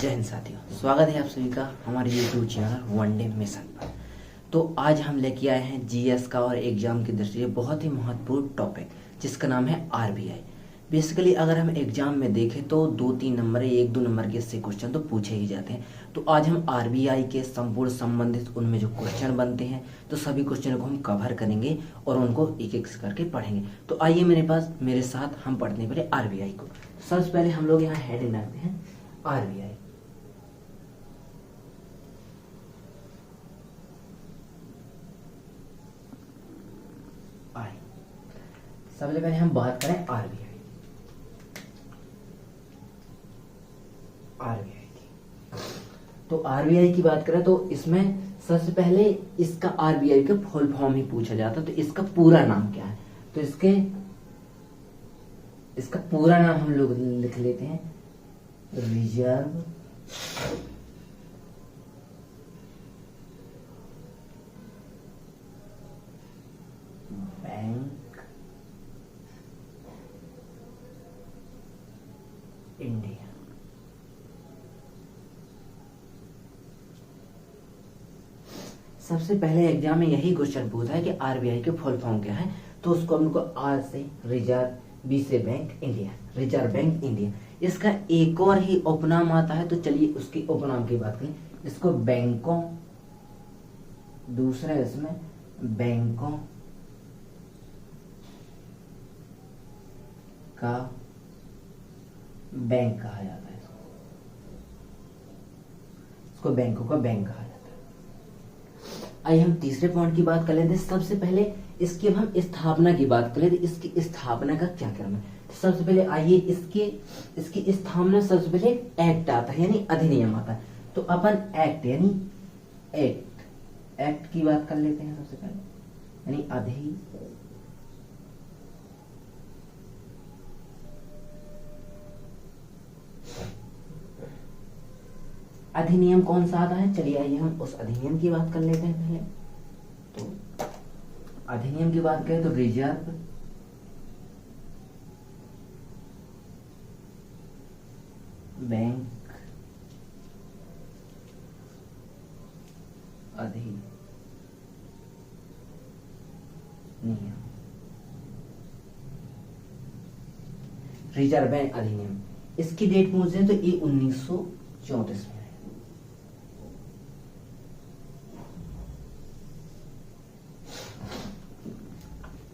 जय हिंद साथियों, स्वागत है आप सभी का हमारे YouTube channel one day mission पर। तो आज हम लेके आए हैं जीएस का और एग्जाम की दृष्टि से बहुत ही महत्वपूर्ण टॉपिक जिसका नाम है आरबीआई। बेसिकली अगर हम एग्जाम में देखें तो 2-3 नंबर या 1-2 नंबर के इससे क्वेश्चन तो पूछे ही जाते हैं। तो आज हम आरबीआई के संपूर्ण संबंधित उनमें जो क्वेश्चन बनते हैं तो सभी क्वेश्चनों को हम कवर करेंगे और उनको एक एक करके पढ़ेंगे। तो आइए मेरे साथ हम पढ़ने पहले आरबीआई को। सबसे पहले हम लोग यहाँ हेडिंग रखते हैं आरबीआई। सबसे पहले हम बात करें आरबीआई की। तो आरबीआई की बात करें तो इसमें सबसे पहले इसका आरबीआई का फुल फॉर्म ही पूछा जाता है। तो इसका पूरा नाम क्या है? तो इसका पूरा नाम हम लोग लिख लेते हैं रिजर्व बैंक इंडिया। सबसे पहले एग्जाम में यही क्वेश्चन पूछा है कि आरबीआई के फुल फॉर्म क्या है। तो उसको हमको आर से रिजर्व, बी से bank India, reserve bank India. इसका एक और ही उपनाम आता है, तो चलिए उसके उपनाम की बात करें। इसको बैंकों, दूसरा इसमें बैंकों का बैंक कहा जाता है। इसको बैंकों का बैंक कहा जाता है। आइए हम तीसरे पॉइंट की बात कर लेते हैं। सबसे पहले इसकी अब हम स्थापना की बात कर लेते हैं। इसकी स्थापना का क्या क्रम है? तो सबसे पहले आइए इसकी स्थापना सबसे पहले एक्ट आता है यानी अधिनियम आता है। तो अपन एक्ट यानी एक्ट की बात कर लेते हैं सबसे पहले, यानी अधिनियम कौन सा आता है? चलिए आइए हम उस अधिनियम की बात कर लेते हैं पहले। तो अधिनियम की बात करें तो रिजर्व बैंक अधिनियम। रिजर्व बैंक अधिनियम, इसकी डेट पूछे तो ये 1934 में है।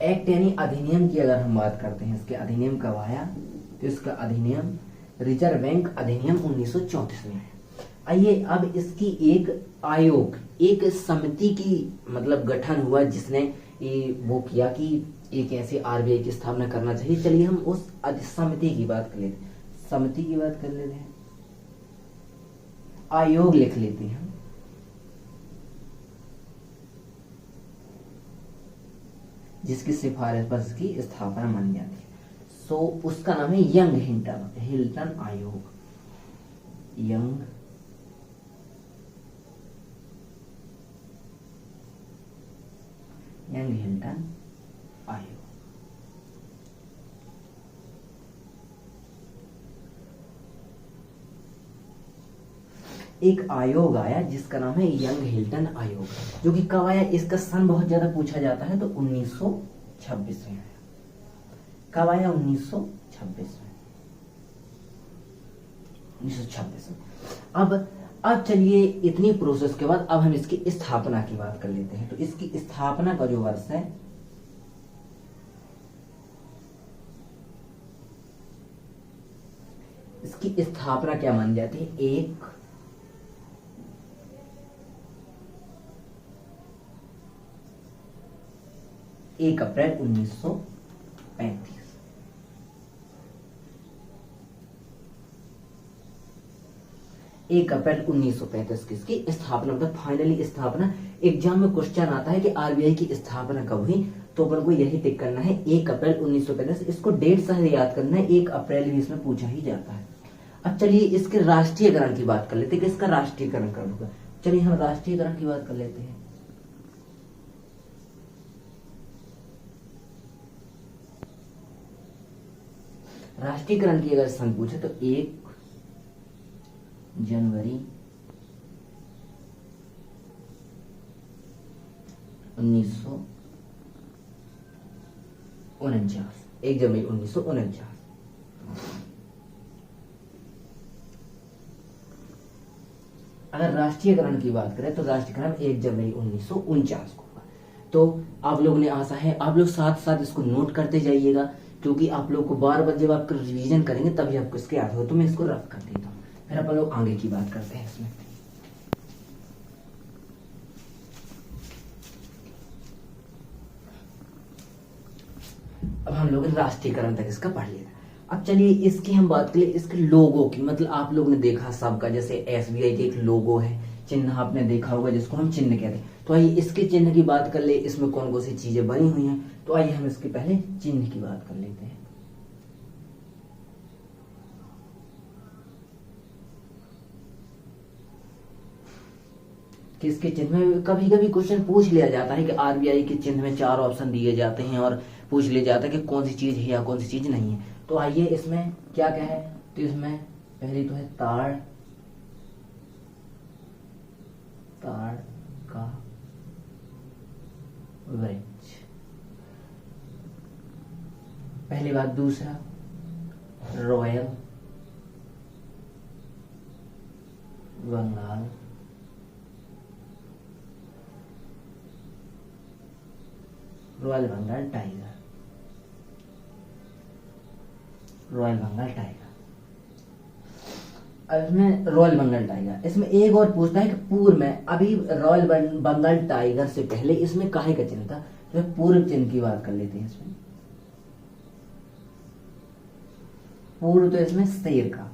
एक्ट यानी अधिनियम की अगर हम बात करते हैं, इसके अधिनियम कब आया? तो इसका अधिनियम रिजर्व बैंक अधिनियम 1934 में है। आइए अब इसकी एक समिति की मतलब गठन हुआ जिसने ये वो किया कि एक ऐसे आरबीआई की स्थापना करना चाहिए। चलिए हम उस समिति की बात कर लेते हैं। समिति की बात कर लेते हैं, आयोग लिख लेते हैं। जिसकी सिफारिश पर इसकी स्थापना मानी जाती है। सो उसका नाम है यंग हिल्टन आयोग। यंग हिल्टन आयोग। एक आयोग आया जिसका नाम है यंग हिल्टन आयोग, जो कि कब आया? इसका सन बहुत ज्यादा पूछा जाता है, तो 1926 में आया। कब आया? 1926 में। अब चलिए इतनी प्रोसेस के बाद अब हम इसकी स्थापना की बात कर लेते हैं। तो इसकी स्थापना का जो वर्ष है इसकी स्थापना क्या मानी जाती है? 1 अप्रैल 1935। 1 अप्रैल 1935 की इसकी स्थापना, मतलब फाइनली स्थापना। एग्जाम में क्वेश्चन आता है कि आरबीआई की स्थापना कब हुई, तो अपन को यही टिक करना है 1 अप्रैल 1935। इसको डेट सही याद करना है, 1 अप्रैल भी इसमें पूछा ही जाता है। अब चलिए इसके राष्ट्रीयकरण की बात कर लेते हैं कि इसका राष्ट्रीयकरण कब होगा। चलिए हम राष्ट्रीयकरण की बात कर लेते हैं। राष्ट्रीयकरण की अगर सन पूछे तो 1 जनवरी 1949, 1 जनवरी 1949। अगर राष्ट्रीयकरण की बात करें तो राष्ट्रीयकरण 1 जनवरी 1949 को हुआ। तो आप लोगों ने आशा है आप लोग साथ साथ इसको नोट करते जाइएगा, क्योंकि आप लोग को बार बार जब आप रिवीजन करेंगे तभी आपको इसके याद हो। तो मैं इसको रफ कर देता हूँ, फिर अपन लोग आगे की बात करते हैं इसमें। अब हम लोग राष्ट्रीयकरण तक इसका पढ़ लिया। अब चलिए इसकी हम बात करें, इसके लोगों की। मतलब आप लोग ने देखा सबका, जैसे एसबीआई के एक लोगो है, चिन्ह आपने देखा होगा जिसको हम चिन्ह कहते हैं। तो आइए इसके चिन्ह की बात कर ले, इसमें कौन कौन सी चीजें बनी हुई हैं। तो आइए हम इसके पहले चिन्ह की बात कर लेते हैं। कि इसके चिन्ह में कभी कभी क्वेश्चन पूछ लिया जाता है कि आरबीआई के चिन्ह में 4 ऑप्शन दिए जाते हैं और पूछ लिया जाता है कि कौन सी चीज है या कौन सी चीज नहीं है। तो आइए इसमें क्या क्या है। तो इसमें पहली तो है ताड़, ताड़ का वृक्ष, पहली बात। दूसरा royal Bengal, royal Bengal tiger, royal Bengal tiger. अब इसमें रॉयल बंगाल टाइगर, इसमें एक और पूछता है कि पूर्व में, अभी रॉयल बंगाल टाइगर से पहले इसमें काहे का चिन्ह था। तो पूर्व चिन्ह की बात कर लेते हैं। इसमें पूर्व तो इसमें शेर का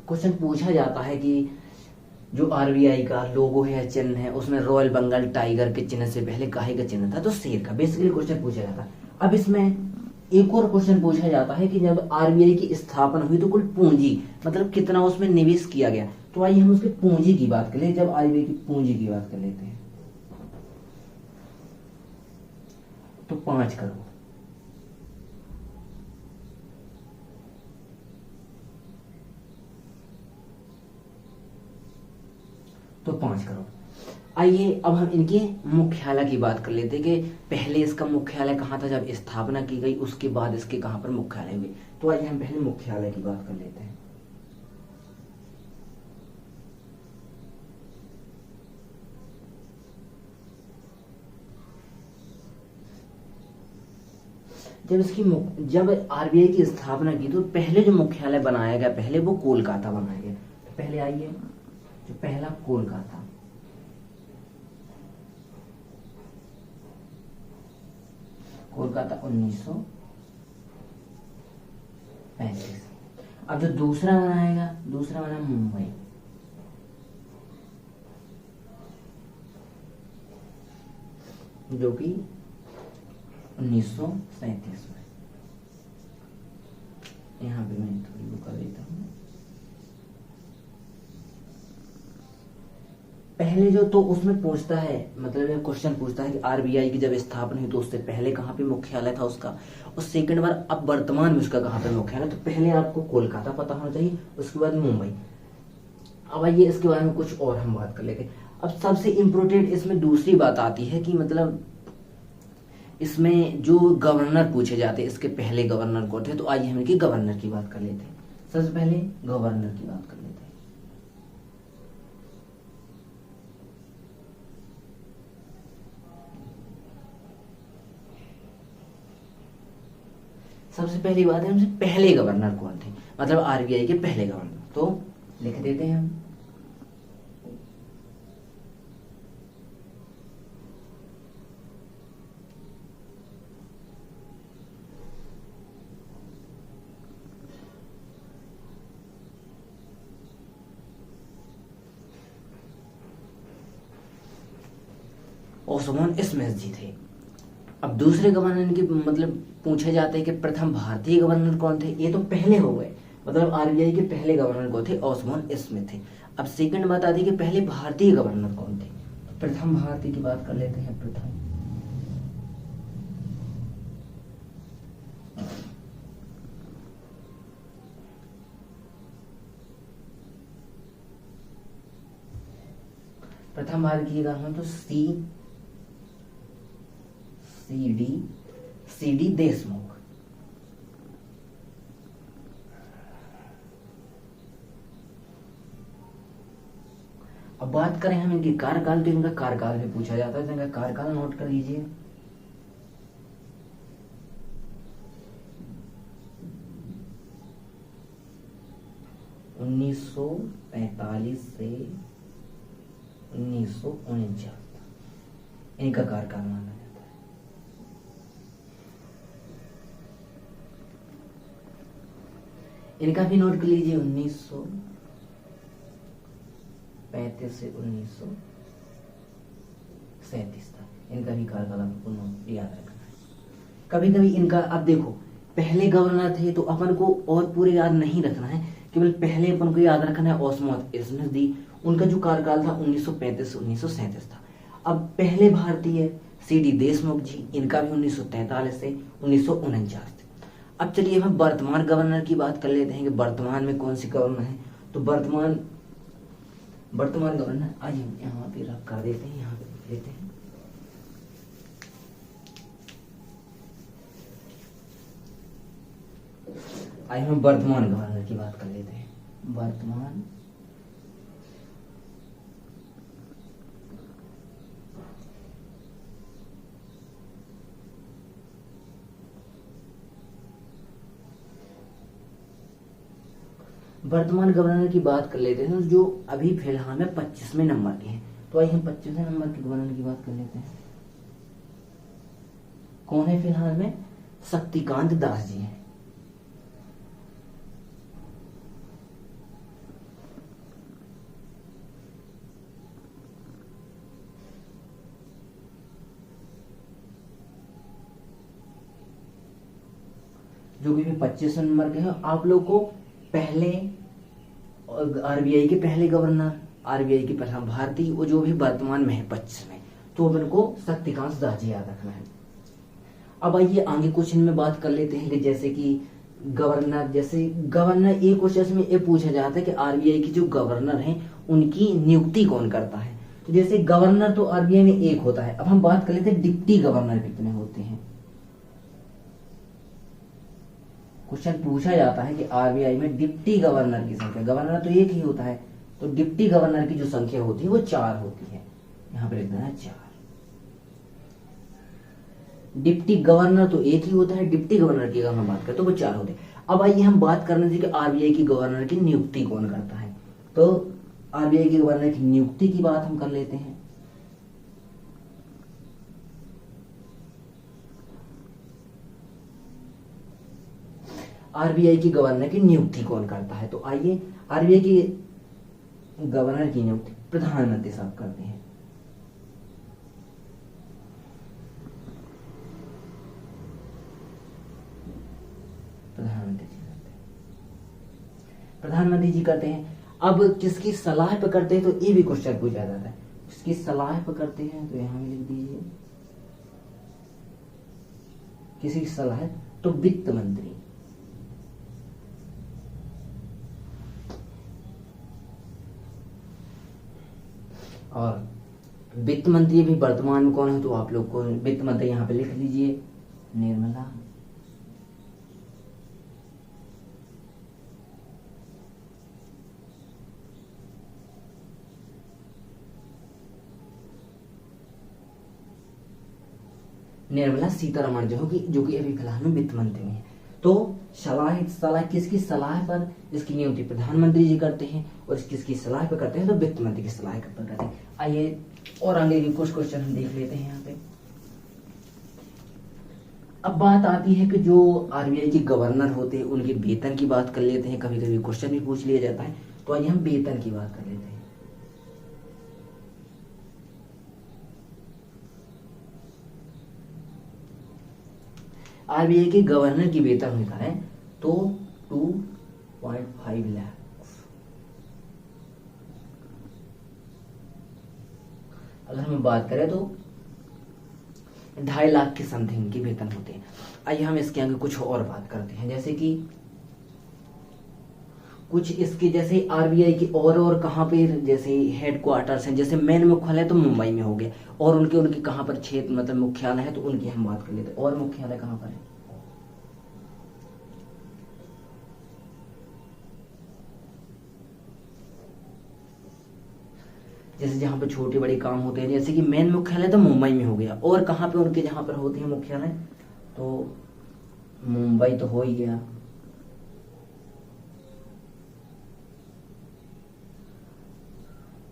क्वेश्चन पूछा जाता है कि जो आरबीआई का लोगो है या चिन्ह है उसमें रॉयल बंगाल टाइगर के चिन्ह से पहले काहे का चिन्ह था। तो शेर का बेसिकली क्वेश्चन पूछा जाता है। अब इसमें एक और क्वेश्चन पूछा जाता है कि जब आरबीआई की स्थापना हुई तो कुल पूंजी, मतलब कितना उसमें निवेश किया गया। तो आइए हम उसकी पूंजी की बात कर ले। जब आरबीआई की पूंजी की बात कर लेते हैं तो 5 करोड़। तो 5 करोड़। आइए अब हम इनके मुख्यालय की बात कर लेते हैं कि पहले इसका मुख्यालय कहाँ था जब स्थापना की गई, उसके बाद इसके कहाँ पर मुख्यालय हुए। तो आइए हम पहले मुख्यालय की बात कर लेते हैं। जब आरबीआई की स्थापना की तो पहले जो मुख्यालय बनाया गया, पहले वो कोलकाता बनाया गया। तो पहले आइए जो पहला कोलकाता, कोलकाता 1935। अब जो दूसरा बनाएगा, दूसरा बना मुंबई, जो कि 1937 में। यहां पे मैं थोड़ी वो कर देता हूं। पहले जो तो उसमें पूछता है, मतलब क्वेश्चन पूछता है कि आरबीआई की जब स्थापना हुई तो उससे पहले कहाँ पे मुख्यालय था उसका, और सेकंड बार अब वर्तमान में उसका कहाँ पे मुख्यालय। तो पहले आपको कोलकाता पता होना चाहिए, उसके बाद मुंबई। अब आइए इसके बारे में कुछ और हम बात कर लेते हैं। अब सबसे इम्पोर्टेंट इसमें दूसरी बात आती है कि मतलब इसमें जो गवर्नर पूछे जाते हैं, इसके पहले गवर्नर कौन थे। तो आइए हम इनके गवर्नर की बात कर लेते हैं। सबसे पहले गवर्नर की बात कर लेते हैं। सबसे पहली बात है हमसे पहले गवर्नर कौन थे, मतलब आरबीआई के पहले गवर्नर। तो लिख देते हैं हम ओस्मान स्मिथ जी थे। अब दूसरे गवर्नर की मतलब पूछा जाता है कि प्रथम भारतीय गवर्नर कौन थे। ये तो पहले हो गए, मतलब आरबीआई के पहले गवर्नर कौन थे, ओस्मान स्मिथ थे। अब सेकंड बात आती है कि पहले भारतीय गवर्नर कौन थे। तो प्रथम भारतीय की बात कर लेते हैं। प्रथम प्रथम भारत की गवर्नर तो सी डी देशमुख। अब बात करें हम इनके कार्यकाल, तो इनका कार्यकाल भी पूछा जाता है, तो इनका कार्यकाल नोट कर लीजिए। उन्नीस सौ 1945 से 1949 इनका कार्यकाल माना जाता है। इनका भी नोट कर लीजिए, 1935 से 1937 तक इनका भी कार्यकाल आपको नोट याद रखना है। कभी कभी इनका, अब देखो पहले गवर्नर थे तो अपन को और पूरे याद नहीं रखना है, केवल पहले अपन को याद रखना है ओस्मोथ एजनदी, उनका जो कार्यकाल था 1935 से 1937 था। अब पहले भारतीय सी डी देशमुख जी, इनका भी 1943 से 1949 थे। अब चलिए हम वर्तमान गवर्नर की बात कर लेते हैं कि वर्तमान में कौन सी गवर्नर है। तो वर्तमान गवर्नर आइए यहाँ पे रख कर देते हैं, यहाँ पे लिख लेते हैं। आइए हम वर्तमान गवर्नर की बात कर लेते हैं। वर्तमान गवर्नर की बात कर लेते हैं, जो अभी फिलहाल में 25वें नंबर के हैं। तो आइए हम 25वें नंबर के गवर्नर की बात कर लेते हैं। कौन है फिलहाल में? शक्तिकांत दास जी हैं। जो कि 25वें नंबर के हैं। आप लोग को पहले आरबीआई के पहले गवर्नर, आरबीआई के प्रथम भारतीय, वो जो भी वर्तमान में है 25 में, तो अपन को शक्तिकांत दास जी याद रखना है। अब आइए आगे क्वेश्चन में बात कर लेते हैं कि जैसे कि गवर्नर, एक क्वेश्चन में ये पूछा जाता है कि आरबीआई के जो गवर्नर हैं उनकी नियुक्ति कौन करता है। तो जैसे गवर्नर तो आरबीआई में एक होता है। अब हम बात कर लेते हैं डिप्टी गवर्नर कितने होते हैं। क्वेश्चन पूछा जाता है कि आरबीआई में डिप्टी गवर्नर की संख्या, गवर्नर तो एक ही होता है, तो डिप्टी गवर्नर की जो संख्या होती है वो 4 होती है। यहां पर लिख देना 4। डिप्टी गवर्नर तो एक ही होता है, डिप्टी गवर्नर की अगर हम बात करें तो वो 4 होते हैं। अब आइए हम बात करने से कि आरबीआई की गवर्नर की नियुक्ति कौन करता है। तो आरबीआई के गवर्नर की नियुक्ति की बात हम कर लेते हैं। आरबीआई की गवर्नर की नियुक्ति कौन करता है। तो आइए आरबीआई की गवर्नर की नियुक्ति प्रधानमंत्री साहब करते हैं। प्रधानमंत्री जी करते हैं। अब किसकी सलाह पर करते हैं, तो ये भी क्वेश्चन पूछा जाता है। किसकी सलाह पर करते हैं, तो यहां लिख दीजिए किसी की सलाह, तो वित्त मंत्री। और वित्त मंत्री भी वर्तमान में कौन है, तो आप लोग को वित्त मंत्री यहां पे लिख लीजिए निर्मला सीतारमण जो कि अभी फिलहाल में वित्त मंत्री है। तो सलाह किसकी सलाह पर इसकी नियुक्ति प्रधानमंत्री जी करते हैं, और किसकी सलाह पर करते हैं, तो वित्त मंत्री की सलाह पर करते हैं। आइए और आगे भी कुछ क्वेश्चन हम देख लेते हैं यहाँ पे। अब बात आती है कि जो आरबीआई के गवर्नर होते हैं उनके वेतन की बात कर लेते हैं। कभी कभी क्वेश्चन भी पूछ लिया जाता है, तो आइए हम वेतन की बात कर लेते हैं। आरबीआई के गवर्नर की वेतन होता है तो 2.5 लाख। अगर हम बात करें तो 2.5 लाख के समथिंग के वेतन होते हैं। आइए हम इसके आगे कुछ और बात करते हैं, जैसे कि कुछ इसके जैसे आरबीआई के और कहाँ पे जैसे हेड क्वार्टर्स हैं, जैसे मेन मुख्यालय तो मुंबई में हो गया, और उनके उनके कहाँ पर क्षेत्र मतलब मुख्यालय है, तो उनकी हम बात कर लेते हैं। और मुख्यालय कहाँ पर है? जैसे जहाँ पे छोटे बड़े काम होते हैं, जैसे कि मेन मुख्यालय तो मुंबई में हो गया, और कहाँ पे उनके जहाँ पर होते हैं मुख्यालय, तो मुंबई तो हो ही गया,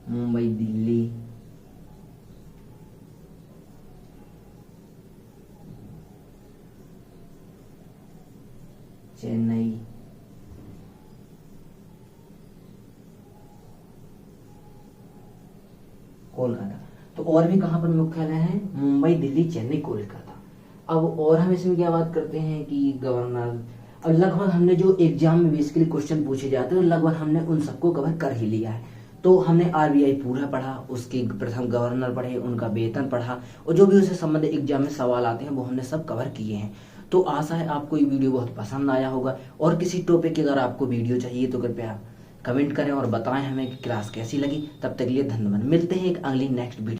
मुंबई, दिल्ली, चेन्नई, कोलकाता। तो और भी कहाँ पर मुख्यालय है? मुंबई, दिल्ली, चेन्नई, कोलकाता। अब और हम इसमें क्या बात करते हैं कि गवर्नर, अब लगभग हमने जो एग्जाम में बेसिकली क्वेश्चन पूछे जाते हैं लगभग हमने उन सबको कवर कर ही लिया है। तो हमने आरबीआई पूरा पढ़ा, उसके प्रथम गवर्नर पढ़े, उनका वेतन पढ़ा, और जो भी उससे संबंधित एग्जाम में सवाल आते हैं वो हमने सब कवर किए हैं। तो आशा है आपको ये वीडियो बहुत पसंद आया होगा, और किसी टॉपिक की अगर आपको वीडियो चाहिए तो कृपया कमेंट करें और बताएं हमें कि क्लास कैसी लगी। तब तक के लिए धन्यवाद, मिलते हैं एक अगली नेक्स्ट वीडियो।